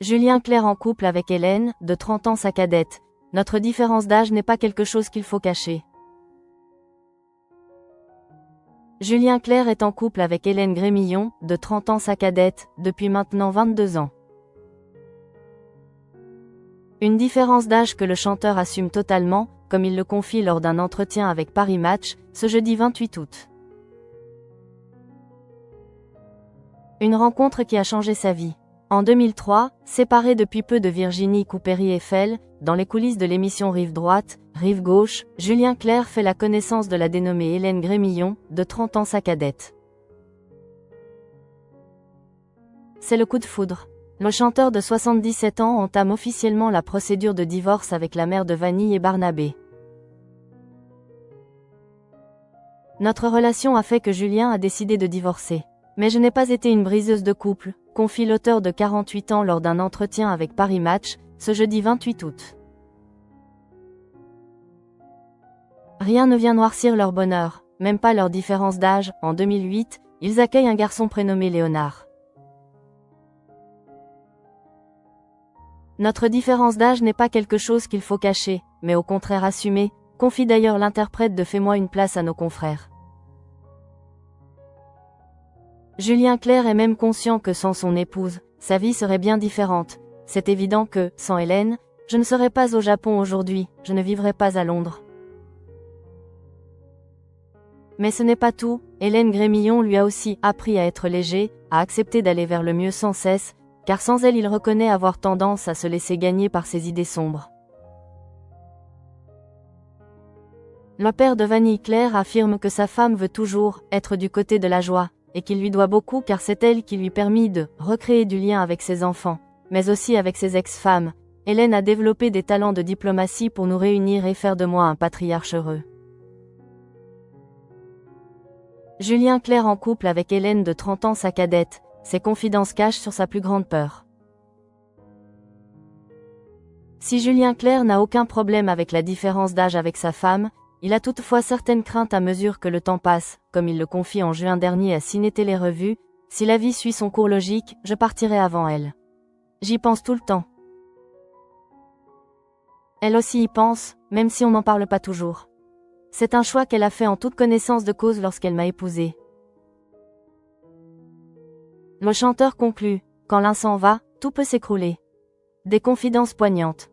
Julien Clerc en couple avec Hélène, de 30 ans sa cadette. Notre différence d'âge n'est pas quelque chose qu'il faut cacher. Julien Clerc est en couple avec Hélène Grémillon, de 30 ans sa cadette, depuis maintenant 22 ans. Une différence d'âge que le chanteur assume totalement, comme il le confie lors d'un entretien avec Paris Match, ce jeudi 28 août. Une rencontre qui a changé sa vie. En 2003, séparé depuis peu de Virginie Coupéry-Eiffel, dans les coulisses de l'émission Rive droite, Rive gauche, Julien Clerc fait la connaissance de la dénommée Hélène Grémillon, de 30 ans sa cadette. C'est le coup de foudre. Le chanteur de 77 ans entame officiellement la procédure de divorce avec la mère de Vanille et Barnabé. Notre relation a fait que Julien a décidé de divorcer. Mais je n'ai pas été une briseuse de couple, confie l'auteur de 48 ans lors d'un entretien avec Paris Match, ce jeudi 28 août. Rien ne vient noircir leur bonheur, même pas leur différence d'âge. En 2008, ils accueillent un garçon prénommé Léonard. Notre différence d'âge n'est pas quelque chose qu'il faut cacher, mais au contraire assumer, confie d'ailleurs l'interprète de Fais-moi une place à nos confrères. Julien Clerc est même conscient que sans son épouse, sa vie serait bien différente. C'est évident que, sans Hélène, je ne serais pas au Japon aujourd'hui, je ne vivrais pas à Londres. Mais ce n'est pas tout, Hélène Grémillon lui a aussi appris à être léger, à accepter d'aller vers le mieux sans cesse, car sans elle il reconnaît avoir tendance à se laisser gagner par ses idées sombres. Le père de Vanille Clerc affirme que sa femme veut toujours être du côté de la joie, et qu'il lui doit beaucoup car c'est elle qui lui permit de recréer du lien avec ses enfants, mais aussi avec ses ex-femmes. Hélène a développé des talents de diplomatie pour nous réunir et faire de moi un patriarche heureux. Julien Clerc en couple avec Hélène de 30 ans sa cadette, ses confidences cachent sur sa plus grande peur. Si Julien Clerc n'a aucun problème avec la différence d'âge avec sa femme, il a toutefois certaines craintes à mesure que le temps passe, comme il le confie en juin dernier à Ciné Télé Revue, si la vie suit son cours logique, je partirai avant elle. J'y pense tout le temps. Elle aussi y pense, même si on n'en parle pas toujours. C'est un choix qu'elle a fait en toute connaissance de cause lorsqu'elle m'a épousé. Le chanteur conclut, quand l'un s'en va, tout peut s'écrouler. Des confidences poignantes.